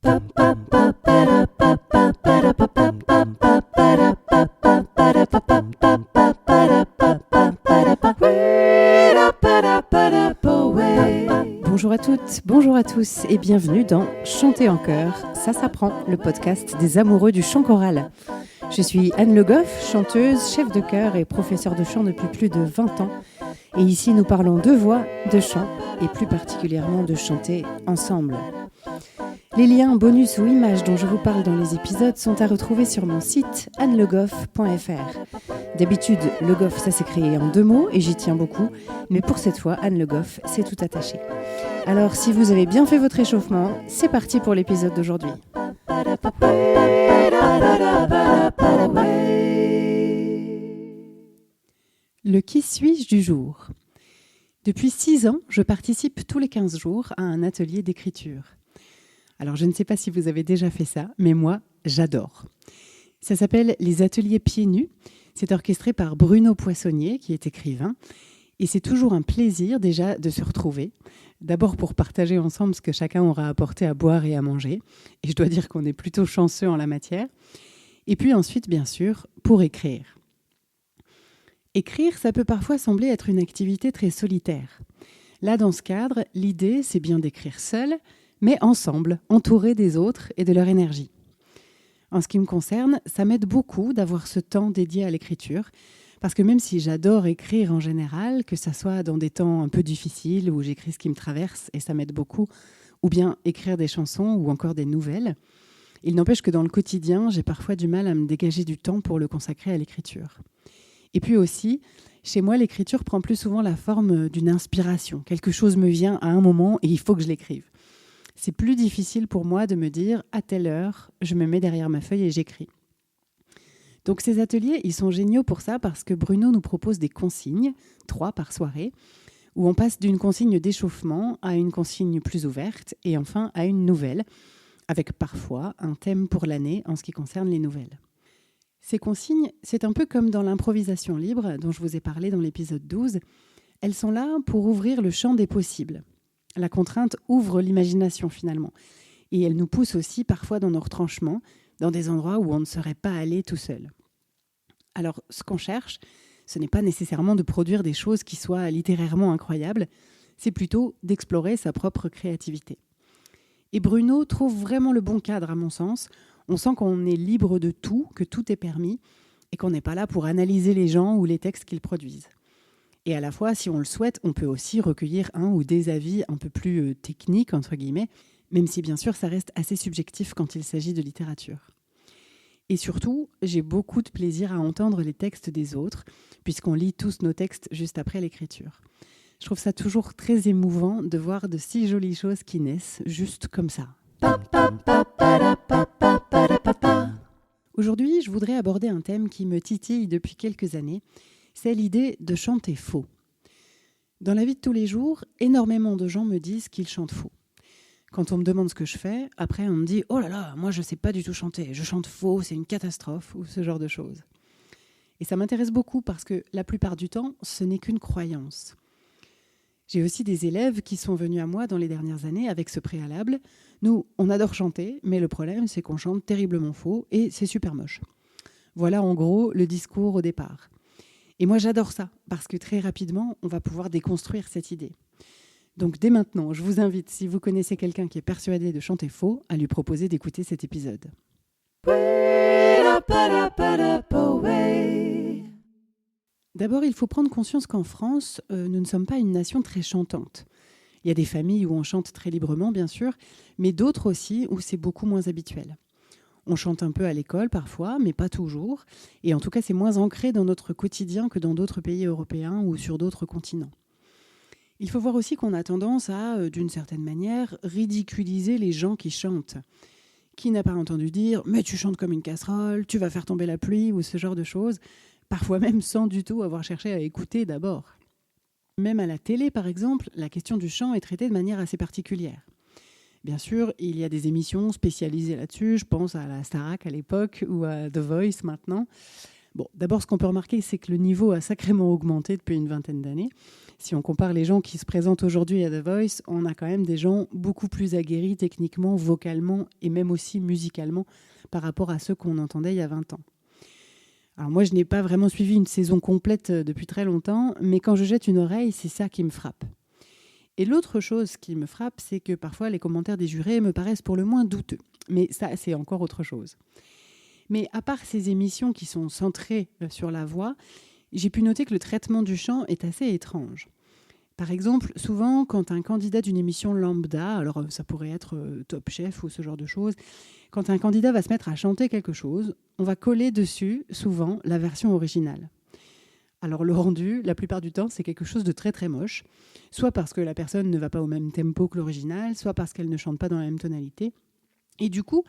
Bonjour à toutes, bonjour à tous et bienvenue dans Chanter en chœur, ça s'apprend, le podcast des amoureux du chant choral. Je suis Anne Le Goff, chanteuse, chef de chœur et professeure de chant depuis plus de 20 ans. Et ici, nous parlons de voix, de chant et plus particulièrement de chanter ensemble. Les liens, bonus ou images dont je vous parle dans les épisodes sont à retrouver sur mon site annelegoff.fr. D'habitude, Le Goff, ça s'écrit en 2 mots et j'y tiens beaucoup, mais pour cette fois, Anne Le Goff, c'est tout attaché. Alors, si vous avez bien fait votre échauffement, c'est parti pour l'épisode d'aujourd'hui. Le qui suis-je du jour. Depuis 6 ans, je participe tous les 15 jours à un atelier d'écriture. Alors, je ne sais pas si vous avez déjà fait ça, mais moi, j'adore. Ça s'appelle les ateliers pieds nus. C'est orchestré par Bruno Poissonnier, qui est écrivain. Et c'est toujours un plaisir déjà de se retrouver. D'abord pour partager ensemble ce que chacun aura apporté à boire et à manger. Et je dois dire qu'on est plutôt chanceux en la matière. Et puis ensuite, bien sûr, pour écrire. Écrire, ça peut parfois sembler être une activité très solitaire. Là, dans ce cadre, l'idée, c'est bien d'écrire seul, mais ensemble, entouré des autres et de leur énergie. En ce qui me concerne, ça m'aide beaucoup d'avoir ce temps dédié à l'écriture, parce que même si j'adore écrire en général, que ça soit dans des temps un peu difficiles où j'écris ce qui me traverse et ça m'aide beaucoup, ou bien écrire des chansons ou encore des nouvelles, il n'empêche que dans le quotidien, j'ai parfois du mal à me dégager du temps pour le consacrer à l'écriture. Et puis aussi, chez moi, l'écriture prend plus souvent la forme d'une inspiration. Quelque chose me vient à un moment et il faut que je l'écrive. C'est plus difficile pour moi de me dire à telle heure, je me mets derrière ma feuille et j'écris. Donc ces ateliers, ils sont géniaux pour ça parce que Bruno nous propose des consignes, 3 par soirée, où on passe d'une consigne d'échauffement à une consigne plus ouverte et enfin à une nouvelle, avec parfois un thème pour l'année en ce qui concerne les nouvelles. Ces consignes, c'est un peu comme dans l'improvisation libre dont je vous ai parlé dans l'épisode 12. Elles sont là pour ouvrir le champ des possibles. La contrainte ouvre l'imagination finalement. Et elle nous pousse aussi parfois dans nos retranchements, dans des endroits où on ne serait pas allé tout seul. Alors, ce qu'on cherche, ce n'est pas nécessairement de produire des choses qui soient littérairement incroyables, c'est plutôt d'explorer sa propre créativité. Et Bruno trouve vraiment le bon cadre à mon sens. On sent qu'on est libre de tout, que tout est permis, et qu'on n'est pas là pour analyser les gens ou les textes qu'ils produisent. Et à la fois, si on le souhaite, on peut aussi recueillir un ou des avis un peu plus techniques, entre guillemets, même si bien sûr ça reste assez subjectif quand il s'agit de littérature. Et surtout, j'ai beaucoup de plaisir à entendre les textes des autres, puisqu'on lit tous nos textes juste après l'écriture. Je trouve ça toujours très émouvant de voir de si jolies choses qui naissent, juste comme ça. Aujourd'hui, je voudrais aborder un thème qui me titille depuis quelques années, c'est l'idée de chanter faux. Dans la vie de tous les jours, énormément de gens me disent qu'ils chantent faux. Quand on me demande ce que je fais, après on me dit « Oh là là, moi je ne sais pas du tout chanter, je chante faux, c'est une catastrophe » ou ce genre de choses. Et ça m'intéresse beaucoup parce que la plupart du temps, ce n'est qu'une croyance. J'ai aussi des élèves qui sont venus à moi dans les dernières années avec ce préalable. Nous, on adore chanter, mais le problème c'est qu'on chante terriblement faux et c'est super moche. Voilà en gros le discours au départ. Et moi, j'adore ça, parce que très rapidement, on va pouvoir déconstruire cette idée. Donc, dès maintenant, je vous invite, si vous connaissez quelqu'un qui est persuadé de chanter faux, à lui proposer d'écouter cet épisode. D'abord, il faut prendre conscience qu'en France, nous ne sommes pas une nation très chantante. Il y a des familles où on chante très librement, bien sûr, mais d'autres aussi où c'est beaucoup moins habituel. On chante un peu à l'école parfois, mais pas toujours. Et en tout cas, c'est moins ancré dans notre quotidien que dans d'autres pays européens ou sur d'autres continents. Il faut voir aussi qu'on a tendance à, d'une certaine manière, ridiculiser les gens qui chantent. Qui n'a pas entendu dire « mais tu chantes comme une casserole, tu vas faire tomber la pluie » ou ce genre de choses, parfois même sans du tout avoir cherché à écouter d'abord. Même à la télé, par exemple, la question du chant est traitée de manière assez particulière. Bien sûr, il y a des émissions spécialisées là-dessus, je pense à la Starac à l'époque ou à The Voice maintenant. Bon, d'abord, ce qu'on peut remarquer, c'est que le niveau a sacrément augmenté depuis une 20aine d'années. Si on compare les gens qui se présentent aujourd'hui à The Voice, on a quand même des gens beaucoup plus aguerris techniquement, vocalement et même aussi musicalement par rapport à ceux qu'on entendait il y a 20 ans. Alors moi, je n'ai pas vraiment suivi une saison complète depuis très longtemps, mais quand je jette une oreille, c'est ça qui me frappe. Et l'autre chose qui me frappe, c'est que parfois les commentaires des jurés me paraissent pour le moins douteux. Mais ça, c'est encore autre chose. Mais à part ces émissions qui sont centrées sur la voix, j'ai pu noter que le traitement du chant est assez étrange. Par exemple, souvent, quand un candidat d'une émission lambda, alors ça pourrait être Top Chef ou ce genre de choses, quand un candidat va se mettre à chanter quelque chose, on va coller dessus, souvent, la version originale. Alors le rendu, la plupart du temps, c'est quelque chose de très très moche, soit parce que la personne ne va pas au même tempo que l'original, soit parce qu'elle ne chante pas dans la même tonalité. Et du coup,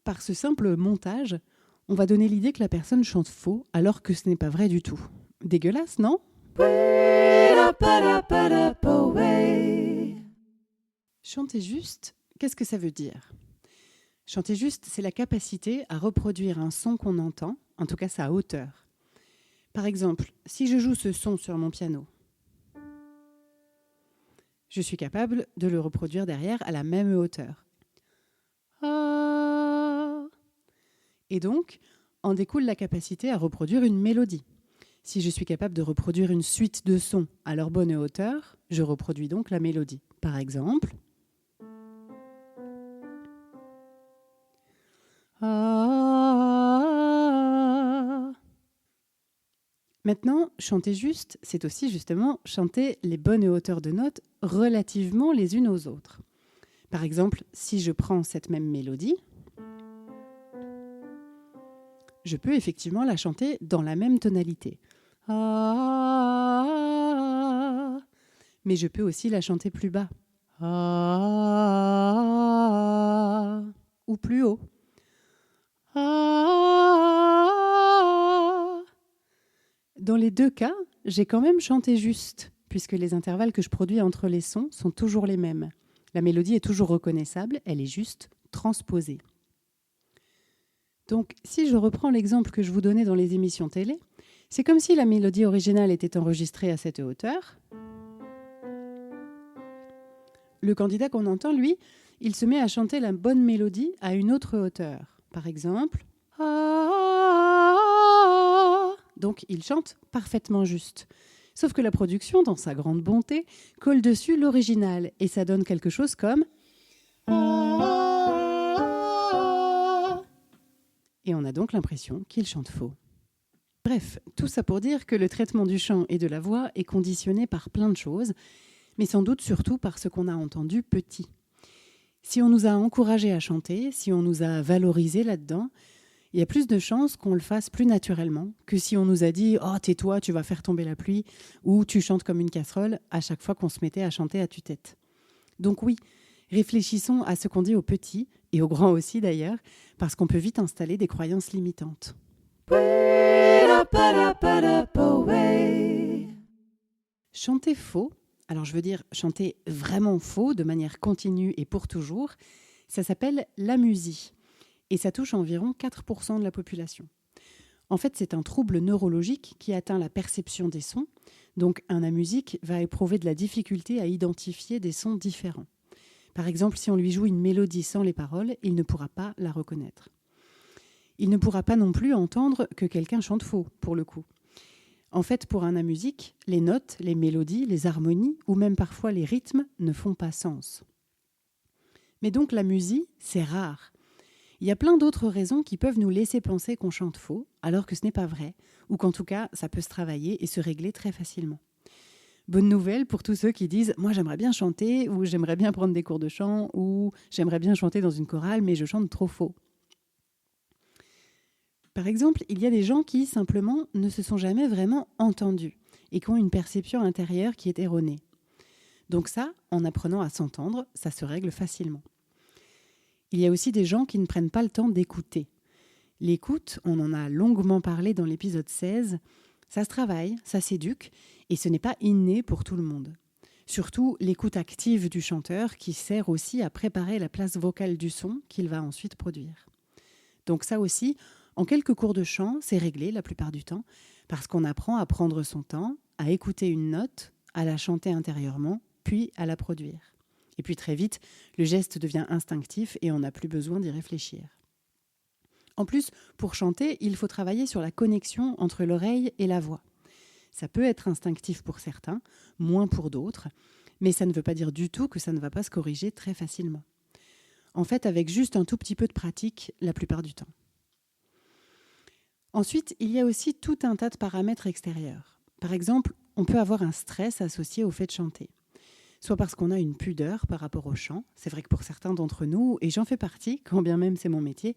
par ce simple montage, on va donner l'idée que la personne chante faux, alors que ce n'est pas vrai du tout. Dégueulasse, non ? Chanter juste, qu'est-ce que ça veut dire ? Chanter juste, c'est la capacité à reproduire un son qu'on entend, en tout cas sa hauteur. Par exemple, si je joue ce son sur mon piano, je suis capable de le reproduire derrière à la même hauteur. Et donc, en découle la capacité à reproduire une mélodie. Si je suis capable de reproduire une suite de sons à leur bonne hauteur, je reproduis donc la mélodie. Par exemple, Maintenant, chanter juste, c'est aussi justement chanter les bonnes hauteurs de notes relativement les unes aux autres. Par exemple, si je prends cette même mélodie, je peux effectivement la chanter dans la même tonalité. Mais je peux aussi la chanter plus bas. Ou plus haut. Dans les deux cas, j'ai quand même chanté juste, puisque les intervalles que je produis entre les sons sont toujours les mêmes. La mélodie est toujours reconnaissable, elle est juste transposée. Donc, si je reprends l'exemple que je vous donnais dans les émissions télé, c'est comme si la mélodie originale était enregistrée à cette hauteur. Le candidat qu'on entend, lui, il se met à chanter la bonne mélodie à une autre hauteur. Par exemple, donc il chante parfaitement juste. Sauf que la production, dans sa grande bonté, colle dessus l'original et ça donne quelque chose comme et on a donc l'impression qu'il chante faux. Bref, tout ça pour dire que le traitement du chant et de la voix est conditionné par plein de choses, mais sans doute surtout par ce qu'on a entendu petit. Si on nous a encouragés à chanter, si on nous a valorisés là-dedans, il y a plus de chances qu'on le fasse plus naturellement que si on nous a dit « Oh, tais-toi, tu vas faire tomber la pluie » ou « Tu chantes comme une casserole » à chaque fois qu'on se mettait à chanter à tue-tête. Donc oui, réfléchissons à ce qu'on dit aux petits, et aux grands aussi d'ailleurs, parce qu'on peut vite installer des croyances limitantes. Chanter faux, alors je veux dire chanter vraiment faux de manière continue et pour toujours, ça s'appelle l'amusie. Et ça touche environ 4% de la population. En fait, c'est un trouble neurologique qui atteint la perception des sons. Donc, un amusique va éprouver de la difficulté à identifier des sons différents. Par exemple, si on lui joue une mélodie sans les paroles, il ne pourra pas la reconnaître. Il ne pourra pas non plus entendre que quelqu'un chante faux, pour le coup. En fait, pour un amusique, les notes, les mélodies, les harmonies ou même parfois les rythmes ne font pas sens. Mais donc, l'amusie, c'est rare. Il y a plein d'autres raisons qui peuvent nous laisser penser qu'on chante faux, alors que ce n'est pas vrai, ou qu'en tout cas, ça peut se travailler et se régler très facilement. Bonne nouvelle pour tous ceux qui disent « Moi, j'aimerais bien chanter » ou « J'aimerais bien prendre des cours de chant » ou « J'aimerais bien chanter dans une chorale, mais je chante trop faux ». Par exemple, il y a des gens qui, simplement, ne se sont jamais vraiment entendus et qui ont une perception intérieure qui est erronée. Donc ça, en apprenant à s'entendre, ça se règle facilement. Il y a aussi des gens qui ne prennent pas le temps d'écouter. L'écoute, on en a longuement parlé dans l'épisode 16, ça se travaille, ça s'éduque, et ce n'est pas inné pour tout le monde. Surtout l'écoute active du chanteur qui sert aussi à préparer la place vocale du son qu'il va ensuite produire. Donc ça aussi, en quelques cours de chant, c'est réglé la plupart du temps, parce qu'on apprend à prendre son temps, à écouter une note, à la chanter intérieurement, puis à la produire. Et puis très vite, le geste devient instinctif et on n'a plus besoin d'y réfléchir. En plus, pour chanter, il faut travailler sur la connexion entre l'oreille et la voix. Ça peut être instinctif pour certains, moins pour d'autres, mais ça ne veut pas dire du tout que ça ne va pas se corriger très facilement. En fait, avec juste un tout petit peu de pratique, la plupart du temps. Ensuite, il y a aussi tout un tas de paramètres extérieurs. Par exemple, on peut avoir un stress associé au fait de chanter. Soit parce qu'on a une pudeur par rapport au chant. C'est vrai que pour certains d'entre nous, et j'en fais partie, quand bien même c'est mon métier,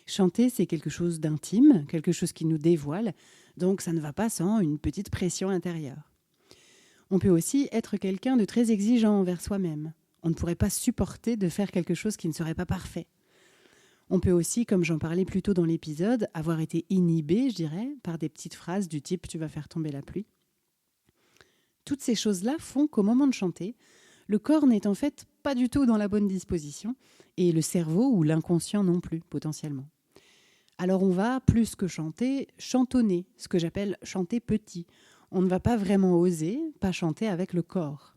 chanter c'est quelque chose d'intime, quelque chose qui nous dévoile, donc ça ne va pas sans une petite pression intérieure. On peut aussi être quelqu'un de très exigeant envers soi-même. On ne pourrait pas supporter de faire quelque chose qui ne serait pas parfait. On peut aussi, comme j'en parlais plus tôt dans l'épisode, avoir été inhibé, je dirais, par des petites phrases du type « tu vas faire tomber la pluie ». Toutes ces choses-là font qu'au moment de chanter, le corps n'est en fait pas du tout dans la bonne disposition et le cerveau ou l'inconscient non plus, potentiellement. Alors on va, plus que chanter, chantonner, ce que j'appelle chanter petit. On ne va pas vraiment oser, pas chanter avec le corps.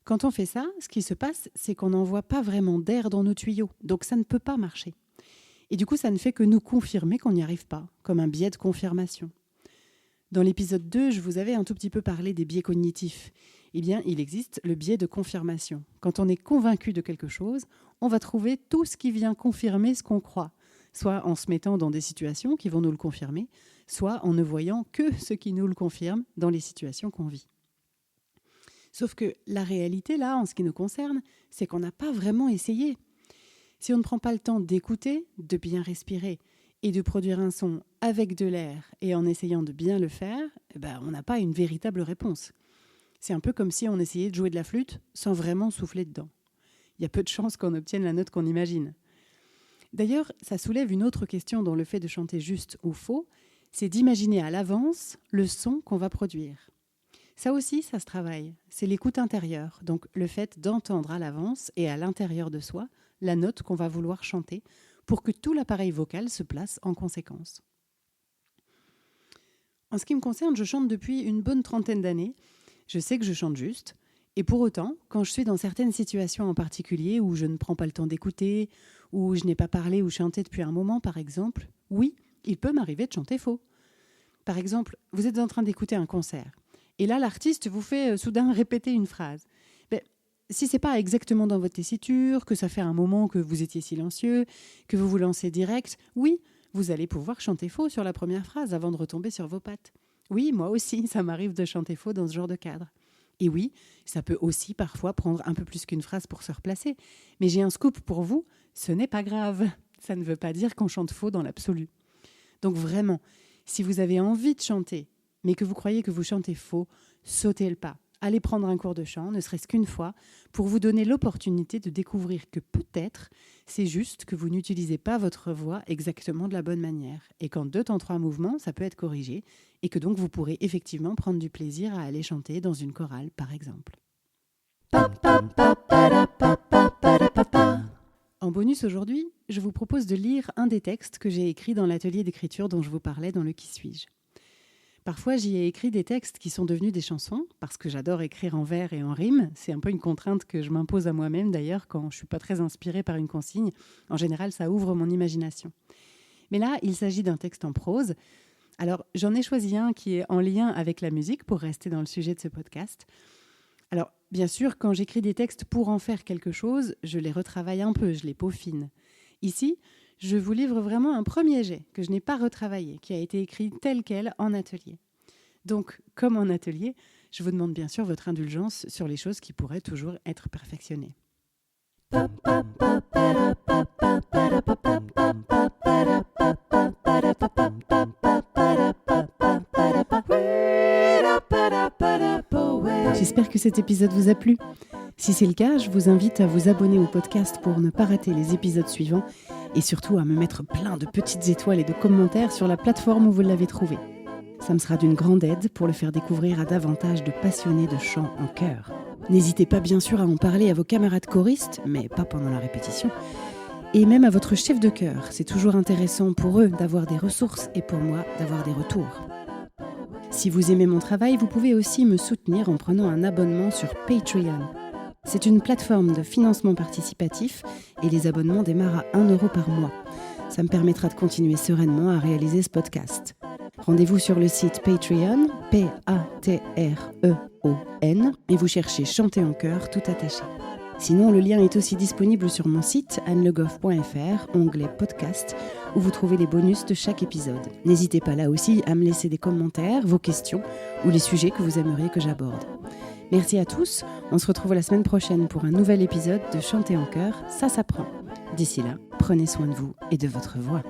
Quand on fait ça, ce qui se passe, c'est qu'on n'envoie pas vraiment d'air dans nos tuyaux, donc ça ne peut pas marcher. Et du coup, ça ne fait que nous confirmer qu'on n'y arrive pas, comme un biais de confirmation. Dans l'épisode 2, je vous avais un tout petit peu parlé des biais cognitifs. Eh bien, il existe le biais de confirmation. Quand on est convaincu de quelque chose, on va trouver tout ce qui vient confirmer ce qu'on croit, soit en se mettant dans des situations qui vont nous le confirmer, soit en ne voyant que ce qui nous le confirme dans les situations qu'on vit. Sauf que la réalité, là, en ce qui nous concerne, c'est qu'on n'a pas vraiment essayé. Si on ne prend pas le temps d'écouter, de bien respirer et de produire un son avec de l'air et en essayant de bien le faire, on n'a pas une véritable réponse. C'est un peu comme si on essayait de jouer de la flûte sans vraiment souffler dedans. Il y a peu de chances qu'on obtienne la note qu'on imagine. D'ailleurs, ça soulève une autre question dans le fait de chanter juste ou faux, c'est d'imaginer à l'avance le son qu'on va produire. Ça aussi, ça se travaille. C'est l'écoute intérieure, donc le fait d'entendre à l'avance et à l'intérieur de soi la note qu'on va vouloir chanter pour que tout l'appareil vocal se place en conséquence. En ce qui me concerne, je chante depuis une bonne 30aine d'années. Je sais que je chante juste. Et pour autant, quand je suis dans certaines situations en particulier où je ne prends pas le temps d'écouter, où je n'ai pas parlé ou chanté depuis un moment, par exemple, oui, il peut m'arriver de chanter faux. Par exemple, vous êtes en train d'écouter un concert. Et là, l'artiste vous fait soudain répéter une phrase. Si ce n'est pas exactement dans votre tessiture, que ça fait un moment que vous étiez silencieux, que vous vous lancez direct, oui, vous allez pouvoir chanter faux sur la première phrase avant de retomber sur vos pattes. Oui, moi aussi, ça m'arrive de chanter faux dans ce genre de cadre. Et oui, ça peut aussi parfois prendre un peu plus qu'une phrase pour se replacer. Mais j'ai un scoop pour vous, ce n'est pas grave. Ça ne veut pas dire qu'on chante faux dans l'absolu. Donc vraiment, si vous avez envie de chanter, mais que vous croyez que vous chantez faux, sautez le pas. Allez prendre un cours de chant, ne serait-ce qu'une fois, pour vous donner l'opportunité de découvrir que peut-être, c'est juste que vous n'utilisez pas votre voix exactement de la bonne manière. Et qu'en 2 temps 3 mouvements, ça peut être corrigé, et que donc vous pourrez effectivement prendre du plaisir à aller chanter dans une chorale, par exemple. En bonus aujourd'hui, je vous propose de lire un des textes que j'ai écrits dans l'atelier d'écriture dont je vous parlais dans le Qui suis-je. Parfois, j'y ai écrit des textes qui sont devenus des chansons, parce que j'adore écrire en vers et en rime. C'est un peu une contrainte que je m'impose à moi-même, d'ailleurs, quand je ne suis pas très inspirée par une consigne. En général, ça ouvre mon imagination. Mais là, il s'agit d'un texte en prose. Alors, j'en ai choisi un qui est en lien avec la musique, pour rester dans le sujet de ce podcast. Alors, bien sûr, quand j'écris des textes pour en faire quelque chose, je les retravaille un peu, je les peaufine. Ici, je vous livre vraiment un premier jet que je n'ai pas retravaillé, qui a été écrit tel quel en atelier. Donc, comme en atelier, je vous demande bien sûr votre indulgence sur les choses qui pourraient toujours être perfectionnées. J'espère que cet épisode vous a plu. Si c'est le cas, je vous invite à vous abonner au podcast pour ne pas rater les épisodes suivants et surtout à me mettre plein de petites étoiles et de commentaires sur la plateforme où vous l'avez trouvé. Ça me sera d'une grande aide pour le faire découvrir à davantage de passionnés de chant en chœur. N'hésitez pas bien sûr à en parler à vos camarades choristes, mais pas pendant la répétition, et même à votre chef de chœur. C'est toujours intéressant pour eux d'avoir des ressources et pour moi d'avoir des retours. Si vous aimez mon travail, vous pouvez aussi me soutenir en prenant un abonnement sur Patreon. C'est une plateforme de financement participatif et les abonnements démarrent à 1 € par mois. Ça me permettra de continuer sereinement à réaliser ce podcast. Rendez-vous sur le site Patreon, Patreon, et vous cherchez Chanter en chœur tout attaché. Sinon, le lien est aussi disponible sur mon site annelegoff.fr, onglet podcast, où vous trouvez les bonus de chaque épisode. N'hésitez pas là aussi à me laisser des commentaires, vos questions ou les sujets que vous aimeriez que j'aborde. Merci à tous, on se retrouve la semaine prochaine pour un nouvel épisode de Chanter en chœur, ça s'apprend. D'ici là, prenez soin de vous et de votre voix.